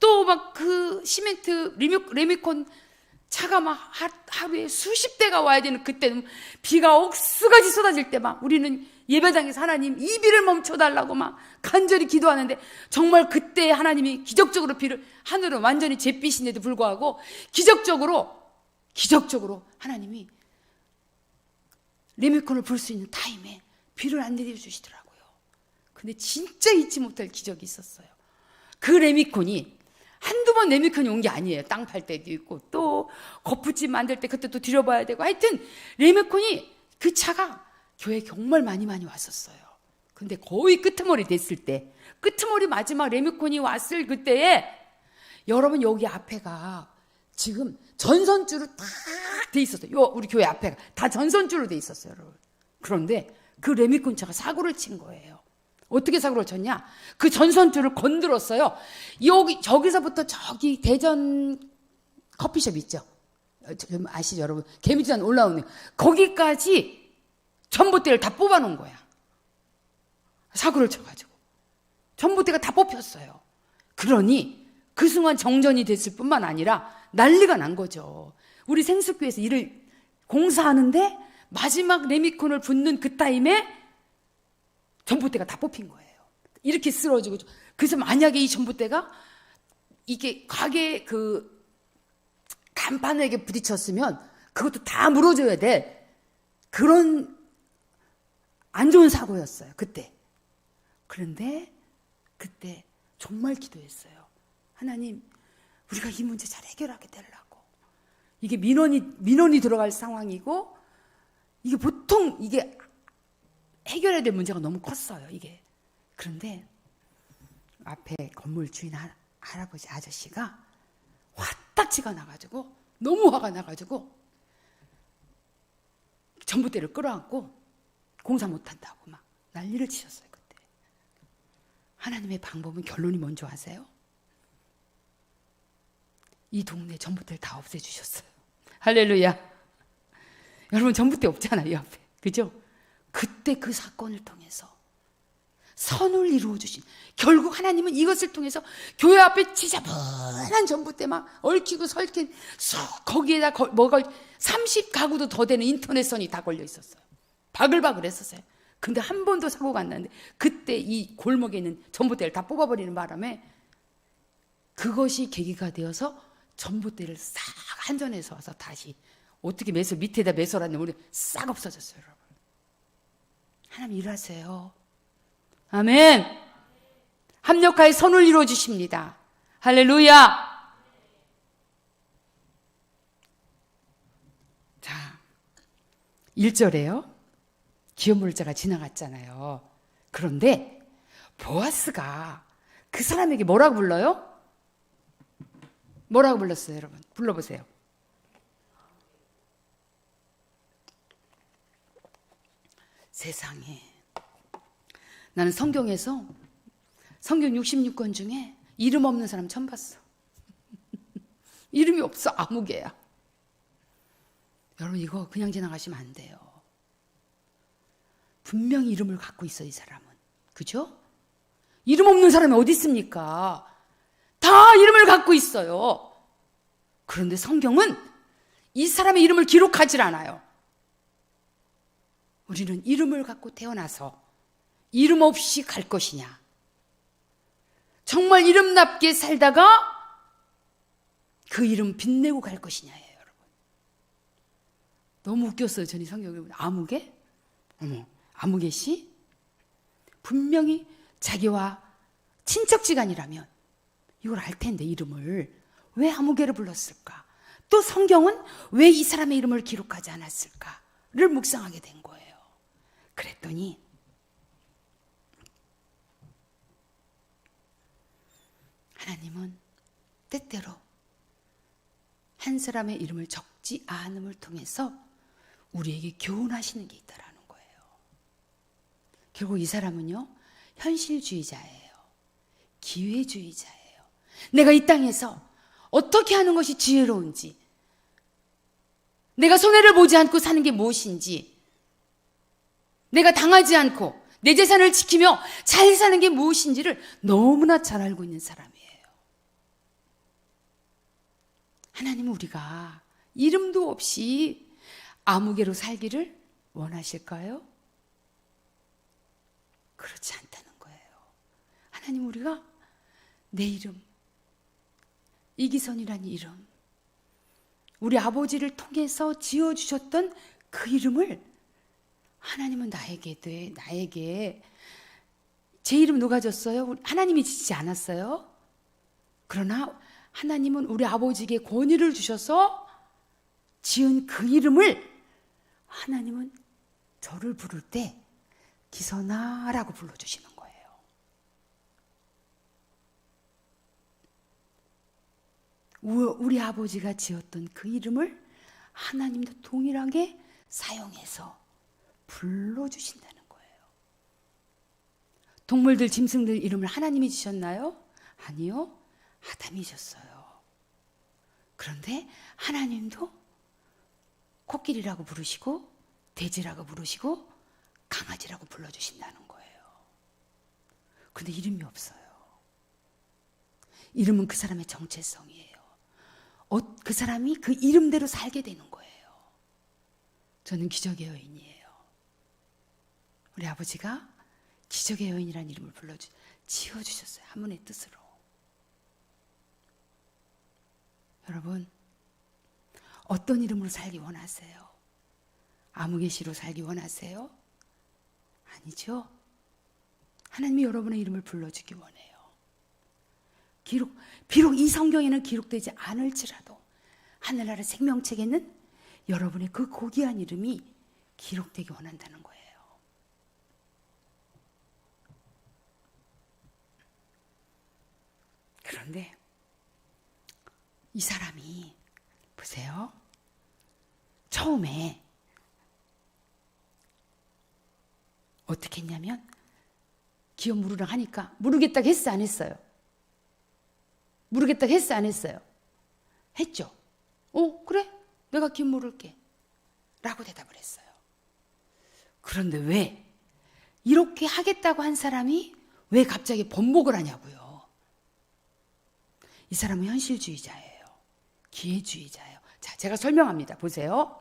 또 막 그 시멘트 리모컨 차가 막 하루에 수십 대가 와야 되는 그때는 비가 억수같이 쏟아질 때 막 우리는 예배당에서 하나님 이 비를 멈춰달라고 막 간절히 기도하는데 정말 그때 하나님이 기적적으로 비를 하늘은 완전히 잿빛인데도 불구하고 기적적으로 하나님이 리모컨을 불 수 있는 타임에 비를 안 내려주시더라고요. 근데 진짜 잊지 못할 기적이 있었어요. 그 레미콘이 한두 번 레미콘이 온 게 아니에요. 땅 팔 때도 있고 또 거푸집 만들 때 그때 또 들여봐야 되고 하여튼 레미콘이 그 차가 교회에 정말 많이 왔었어요. 근데 거의 끄트머리 됐을 때 끄트머리 마지막 레미콘이 왔을 그때에 여러분 여기 앞에가 지금 전선줄로 딱 돼 있었어요. 우리 교회 앞에가 다 전선줄로 돼 있었어요. 여러분. 그런데 그 레미콘 차가 사고를 친 거예요. 어떻게 사고를 쳤냐? 그 전선줄을 건드렸어요. 저기서부터 저기 대전 커피숍 있죠? 아시죠, 여러분? 개미지단 올라오는 거기까지 전봇대를 다 뽑아놓은 거야. 사고를 쳐가지고 전봇대가 다 뽑혔어요. 그러니 그 순간 정전이 됐을 뿐만 아니라 난리가 난 거죠. 우리 생수교회에서 일을 공사하는데 마지막 레미콘을 붓는 그 타임에 전봇대가 다 뽑힌 거예요. 이렇게 쓰러지고. 그래서 만약에 이 전봇대가 이게 가게 그 간판에게 부딪혔으면 그것도 다 물어줘야 돼. 그런 안 좋은 사고였어요. 그때. 그런데 그때 정말 기도했어요. 하나님, 우리가 이 문제 잘 해결하게 되려고. 이게 민원이 들어갈 상황이고 이게 보통 이게 해결해야 될 문제가 너무 컸어요, 이게. 그런데 앞에 건물 주인 할아버지 아저씨가 화딱지가 나가지고 너무 화가 나가지고 전봇대를 끌어안고 공사 못한다고 막 난리를 치셨어요, 그때. 하나님의 방법은 결론이 뭔지 아세요? 이 동네 전봇대를 다 없애주셨어요. 할렐루야. 여러분 전봇대 없잖아요, 이 앞에. 그죠? 그때 그 사건을 통해서 선을 이루어 주신, 결국 하나님은 이것을 통해서 교회 앞에 지저분한 전봇대 막 얽히고 설킨 거기에다 뭐가 30가구도 더 되는 인터넷선이 다 걸려 있었어요. 바글바글 했었어요. 근데 한 번도 사고가 안 났는데 그때 이 골목에 있는 전봇대를 다 뽑아버리는 바람에 그것이 계기가 되어서 전봇대를 싹 한전에서 와서 다시 어떻게 매설 밑에다 매설하는 우리 싹 없어졌어요. 여러분, 하나님 일하세요. 아멘. 합력하여 선을 이루어 주십니다. 할렐루야. 자, 1절에요. 기업물자가 지나갔잖아요. 그런데 보아스가 그 사람에게 뭐라고 불러요? 뭐라고 불렀어요, 여러분? 불러보세요. 세상에, 나는 성경에서 성경 66권 중에 이름 없는 사람 처음 봤어. 이름이 없어. 아무개야. 여러분, 이거 그냥 지나가시면 안 돼요. 분명히 이름을 갖고 있어, 이 사람은. 그죠? 이름 없는 사람이 어디 있습니까? 다 이름을 갖고 있어요. 그런데 성경은 이 사람의 이름을 기록하질 않아요. 우리는 이름을 갖고 태어나서 이름 없이 갈 것이냐, 정말 이름답게 살다가 그 이름 빛내고 갈 것이냐예요, 여러분. 너무 웃겼어요. 저는 성경을 아무개? 어머, 아무개 씨? 분명히 자기와 친척지간이라면 이걸 알 텐데 이름을 왜 아무개를 불렀을까? 또 성경은 왜 이 사람의 이름을 기록하지 않았을까를 묵상하게 된 거예요. 그랬더니 하나님은 때때로 한 사람의 이름을 적지 않음을 통해서 우리에게 교훈하시는 게 있다라는 거예요. 결국 이 사람은요, 현실주의자예요. 기회주의자예요. 내가 이 땅에서 어떻게 하는 것이 지혜로운지, 내가 손해를 보지 않고 사는 게 무엇인지, 내가 당하지 않고 내 재산을 지키며 잘 사는 게 무엇인지를 너무나 잘 알고 있는 사람이에요. 하나님은 우리가 이름도 없이 아무개로 살기를 원하실까요? 그렇지 않다는 거예요. 하나님, 우리가 내 이름, 이기선이라는 이름, 우리 아버지를 통해서 지어주셨던 그 이름을 하나님은 나에게 제 이름 누가 줬어요? 하나님이 지지 않았어요? 그러나 하나님은 우리 아버지에게 권위를 주셔서 지은 그 이름을 하나님은 저를 부를 때 기선아라고 불러주시는 거예요. 우리 아버지가 지었던 그 이름을 하나님도 동일하게 사용해서 불러주신다는 거예요. 동물들, 짐승들 이름을 하나님이 지셨나요? 아니요. 아담이 졌어요. 그런데 하나님도 코끼리라고 부르시고 돼지라고 부르시고 강아지라고 불러주신다는 거예요. 그런데 이름이 없어요. 이름은 그 사람의 정체성이에요. 그 사람이 그 이름대로 살게 되는 거예요. 저는 기적의 여인이에요. 우리 아버지가 기적의 여인이라는 이름을 지어주셨어요. 한 분의 뜻으로. 여러분, 어떤 이름으로 살기 원하세요? 아무개시로 살기 원하세요? 아니죠. 하나님이 여러분의 이름을 불러주기 원해요. 비록 이 성경에는 기록되지 않을지라도 하늘나라 생명책에는 여러분의 그 고귀한 이름이 기록되기 원한다는 거예요. 그런데 이 사람이 보세요. 처음에 어떻게 했냐면 기업 물으라 하니까 모르겠다고 했어, 안 했어요? 모르겠다고 했어, 안 했어요? 했죠. 그래, 내가 기업 물을게 라고 대답을 했어요. 그런데 왜 이렇게 하겠다고 한 사람이 왜 갑자기 번복을 하냐고요. 이 사람은 현실주의자예요. 기회주의자예요. 자, 제가 설명합니다. 보세요.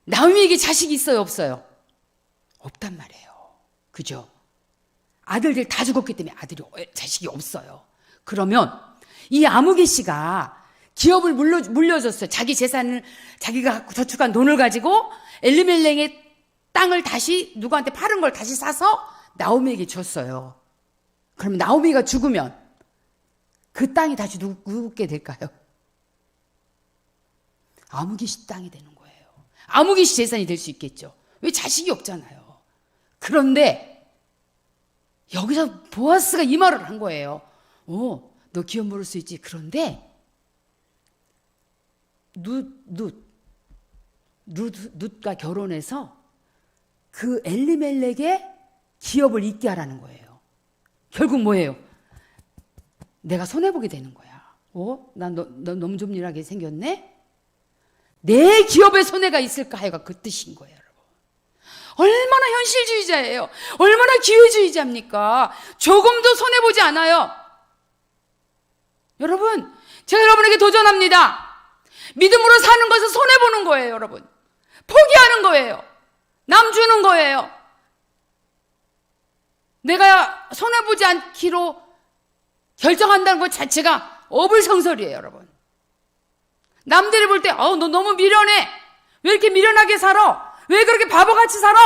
나오미에게 자식이 있어요, 없어요? 없단 말이에요. 그죠? 아들들 다 죽었기 때문에 자식이 없어요. 그러면 이 아무개 씨가 기업을 물려줬어요. 자기 재산을, 자기가 저축한 돈을 가지고 엘리멜렉의 땅을 다시 누구한테 파는 걸 다시 사서 나오미에게 줬어요. 그러면 나오미가 죽으면 그 땅이 다시 누구게 될까요? 아무개 씨 땅이 되는 거예요. 아무개 씨 재산이 될 수 있겠죠. 왜? 자식이 없잖아요. 그런데 여기서 보아스가 이 말을 한 거예요. 너 기업 물을 수 있지. 그런데 룻과 결혼해서 그 엘리멜렉의 기업을 잇게 하라는 거예요. 결국 뭐예요? 내가 손해보게 되는 거야. 난 너 너무 좀 일하게 생겼네? 내 기업에 손해가 있을까 하여가 그 뜻인 거예요, 여러분. 얼마나 현실주의자예요. 얼마나 기회주의자입니까? 조금도 손해보지 않아요. 여러분, 제가 여러분에게 도전합니다. 믿음으로 사는 것은 손해보는 거예요, 여러분. 포기하는 거예요. 남 주는 거예요. 내가 손해보지 않기로 결정한다는 것 자체가 어불성설이에요, 여러분. 남들이 볼 때, 너 너무 미련해. 왜 이렇게 미련하게 살아? 왜 그렇게 바보같이 살아?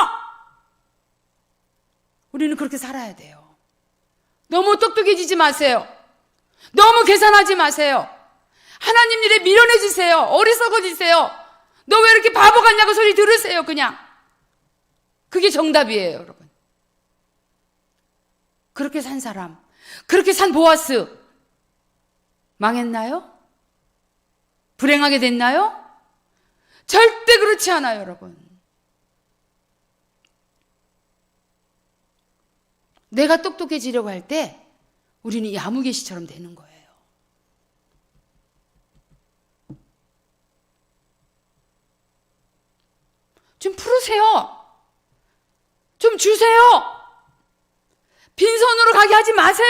우리는 그렇게 살아야 돼요. 너무 똑똑해지지 마세요. 너무 계산하지 마세요. 하나님 일에 미련해지세요. 어리석어지세요. 너 왜 이렇게 바보 같냐고 소리 들으세요, 그냥. 그게 정답이에요, 여러분. 그렇게 산 사람, 그렇게 산 보아스, 망했나요? 불행하게 됐나요? 절대 그렇지 않아요, 여러분. 내가 똑똑해지려고 할 때 우리는 이 아무개 씨처럼 되는 거예요. 좀 풀으세요. 좀 주세요. 빈손으로 가게 하지 마세요.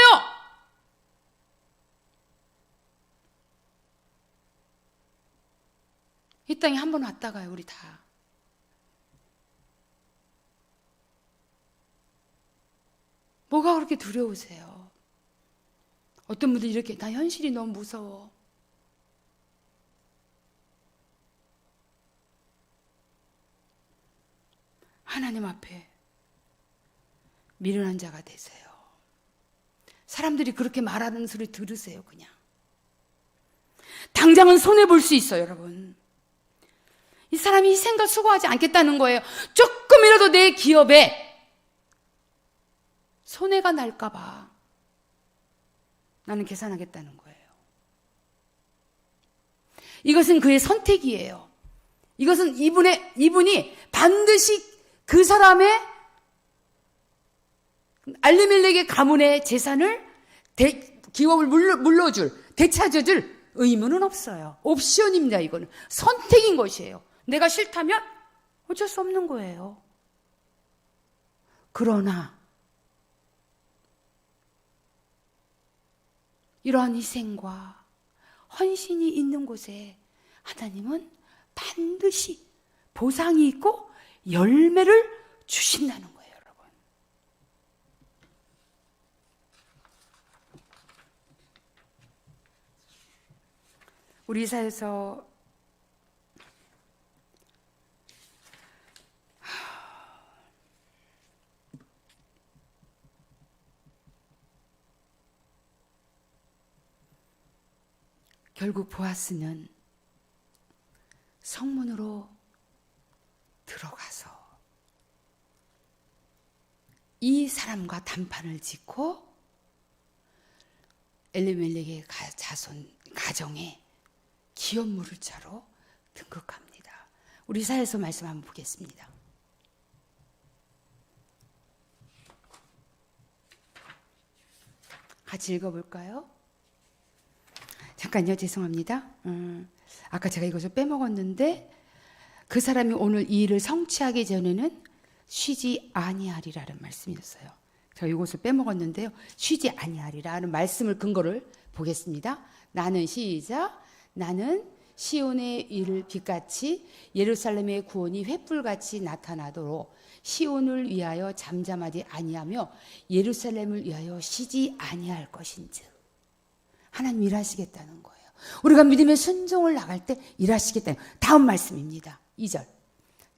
이 땅에 한 번 왔다가요, 우리 다. 뭐가 그렇게 두려우세요? 어떤 분들이 이렇게, 나 현실이 너무 무서워. 하나님 앞에 미련한 자가 되세요. 사람들이 그렇게 말하는 소리 들으세요, 그냥. 당장은 손해볼 수 있어요, 여러분. 이 사람이 희생과 수고하지 않겠다는 거예요. 조금이라도 내 기업에 손해가 날까봐 나는 계산하겠다는 거예요. 이것은 그의 선택이에요. 이것은 이분이 반드시 그 사람의 알리멜렉의 가문의 재산을 기업을 되찾아줄 의무는 없어요. 옵션입니다. 이거는 선택인 것이에요. 내가 싫다면 어쩔 수 없는 거예요. 그러나 이러한 희생과 헌신이 있는 곳에 하나님은 반드시 보상이 있고 열매를 주신다는 거예요, 여러분. 우리 사회에서 결국 보아스는 성문으로 들어가서 이 사람과 단판을 짓고 엘리멜렉의 가정에 기업 물을 자로 등극합니다. 우리 사회에서 말씀 한번 보겠습니다. 같이 읽어볼까요? 잠깐요, 죄송합니다. 아까 제가 이것을 빼먹었는데 그 사람이 오늘 이 일을 성취하기 전에는 쉬지 아니하리라는 말씀이었어요. 저 이것을 빼먹었는데요. 쉬지 아니하리라는 말씀을 근거를 보겠습니다. 나는 시작. 나는 시온의 일을 빛같이 예루살렘의 구원이 횃불같이 나타나도록 시온을 위하여 잠잠하지 아니하며 예루살렘을 위하여 쉬지 아니할 것인즉. 하나님 일하시겠다는 거예요. 우리가 믿음의 순종을 나갈 때 일하시겠다는 거예요. 다음 말씀입니다. 2절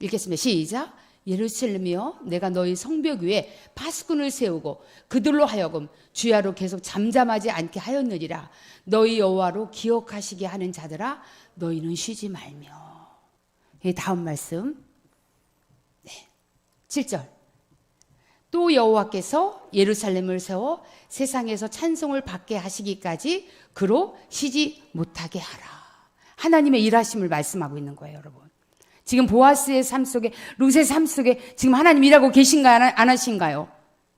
읽겠습니다. 시작. 예루살렘이여 내가 너희 성벽 위에 파수꾼을 세우고 그들로 하여금 주야로 계속 잠잠하지 않게 하였느니라. 너희 여호와로 기억하시게 하는 자들아 너희는 쉬지 말며. 다음 말씀 7절 또 여호와께서 예루살렘을 세워 세상에서 찬송을 받게 하시기까지 그로 쉬지 못하게 하라. 하나님의 일하심을 말씀하고 있는 거예요, 여러분. 지금 보아스의 삶 속에, 룻의 삶 속에 지금 하나님 일하고 계신가요? 안 하신가요?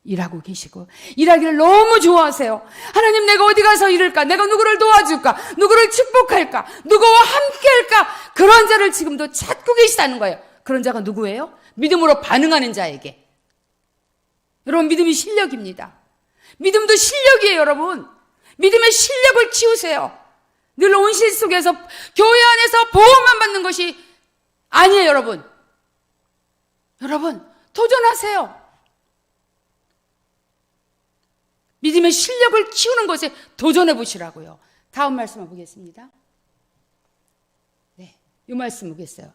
일하고 계시고 일하기를 너무 좋아하세요. 하나님 내가 어디 가서 일할까? 내가 누구를 도와줄까? 누구를 축복할까? 누구와 함께할까? 그런 자를 지금도 찾고 계시다는 거예요. 그런 자가 누구예요? 믿음으로 반응하는 자에게. 여러분 믿음이 실력입니다. 믿음도 실력이에요, 여러분. 믿음의 실력을 키우세요. 늘 온실 속에서 교회 안에서 보호만 받는 것이 아니에요, 여러분. 여러분 도전하세요. 믿음의 실력을 키우는 것에 도전해 보시라고요. 다음 말씀을 보겠습니다. 네, 이 말씀 보겠어요.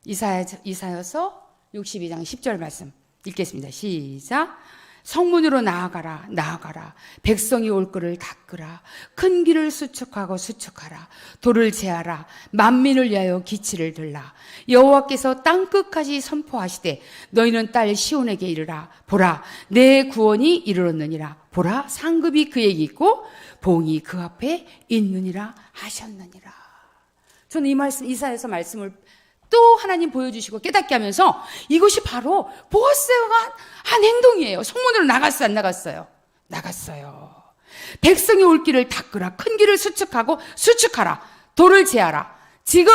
이사야서 62장 10절 말씀 읽겠습니다. 시작. 성문으로 나아가라 나아가라 백성이 올 거를 닦으라 큰 길을 수축하고 수축하라 돌을 제하라 만민을 위하여 기치를 들라 여호와께서 땅끝까지 선포하시되 너희는 딸 시온에게 이르라 보라 내 구원이 이르렀느니라 보라 상급이 그에게 있고 봉이 그 앞에 있느니라 하셨느니라. 저는 이 말씀 이사야서 말씀을 또 하나님 보여주시고 깨닫게 하면서 이것이 바로 보아스가 한 행동이에요. 성문으로 나갔어요? 안 나갔어요? 나갔어요. 백성이 올 길을 닦으라. 큰 길을 수축하고 수축하라. 돌을 제하라. 지금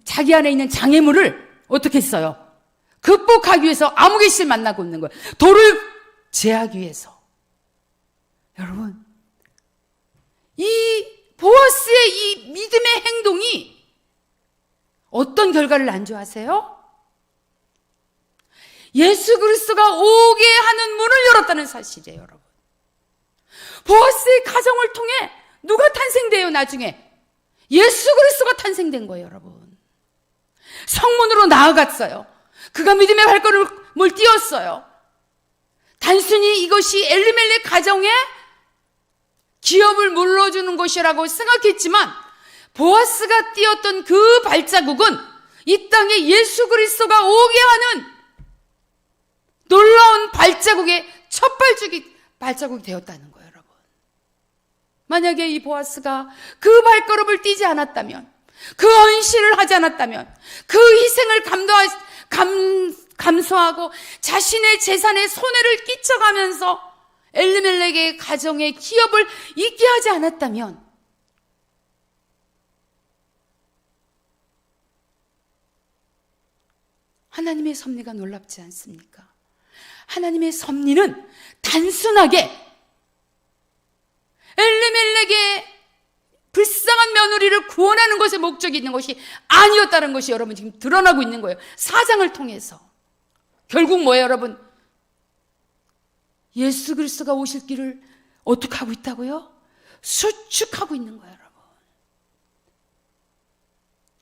자기 안에 있는 장애물을 어떻게 했어요? 극복하기 위해서 아무개씨를 만나고 있는 거예요. 돌을 제하기 위해서. 여러분 이 보아스의 이 믿음의 행동이 어떤 결과를 안주하세요? 예수 그리스도가 오게 하는 문을 열었다는 사실이에요, 여러분. 보아스의 가정을 통해 누가 탄생돼요, 나중에? 예수 그리스도가 탄생된 거예요, 여러분. 성문으로 나아갔어요. 그가 믿음의 발걸음을 띄웠어요. 단순히 이것이 엘리멜렉 가정의 기업을 물러주는 것이라고 생각했지만 보아스가 띄었던 그 발자국은 이 땅에 예수 그리스도가 오게 하는 놀라운 발자국의 첫 발자국이 되었다는 거예요, 여러분. 만약에 이 보아스가 그 발걸음을 띄지 않았다면, 그 헌신을 하지 않았다면, 그 희생을 감수하고 자신의 재산에 손해를 끼쳐가면서 엘리멜렉의 가정의 기업을 잊게 하지 않았다면 하나님의 섭리가 놀랍지 않습니까? 하나님의 섭리는 단순하게 엘리멜렉의 불쌍한 며느리를 구원하는 것에 목적이 있는 것이 아니었다는 것이 여러분 지금 드러나고 있는 거예요. 사장을 통해서. 결국 뭐예요, 여러분? 예수 그리스도가 오실 길을 어떻게 하고 있다고요? 수축하고 있는 거예요, 여러분.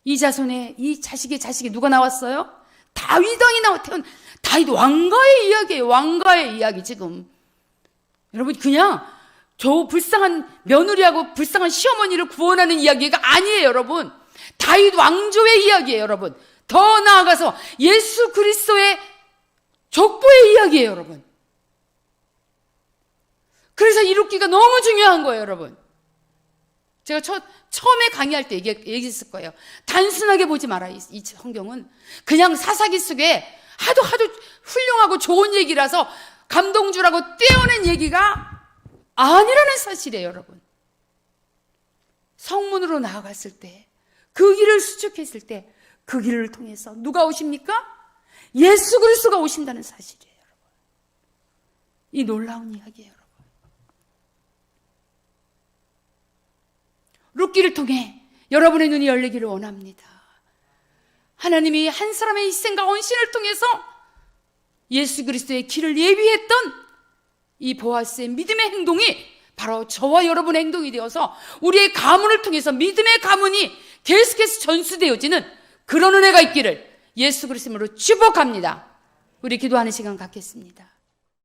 이 자손의 이 자식의 누가 나왔어요? 다윗 왕이 태어난 다윗 왕가의 이야기예요. 왕가의 이야기 지금. 여러분 그냥 저 불쌍한 며느리하고 불쌍한 시어머니를 구원하는 이야기가 아니에요, 여러분. 다윗 왕조의 이야기예요, 여러분. 더 나아가서 예수 그리스도의 족보의 이야기예요, 여러분. 그래서 이루기가 너무 중요한 거예요, 여러분. 제가 처음에 강의할 때 얘기했을 거예요. 단순하게 보지 마라. 이 성경은 그냥 사사기 속에 하도 훌륭하고 좋은 얘기라서 감동주라고 떼어낸 얘기가 아니라는 사실이에요, 여러분. 성문으로 나아갔을 때, 그 길을 수축했을 때, 그 길을 통해서 누가 오십니까? 예수 그리스도가 오신다는 사실이에요, 여러분. 이 놀라운 이야기예요, 여러분. 룻기를 통해 여러분의 눈이 열리기를 원합니다. 하나님이 한 사람의 희생과 헌신을 통해서 예수 그리스도의 길을 예비했던 이 보아스의 믿음의 행동이 바로 저와 여러분의 행동이 되어서 우리의 가문을 통해서 믿음의 가문이 계속해서 전수되어지는 그런 은혜가 있기를 예수 그리스도로 축복합니다. 우리 기도하는 시간 갖겠습니다.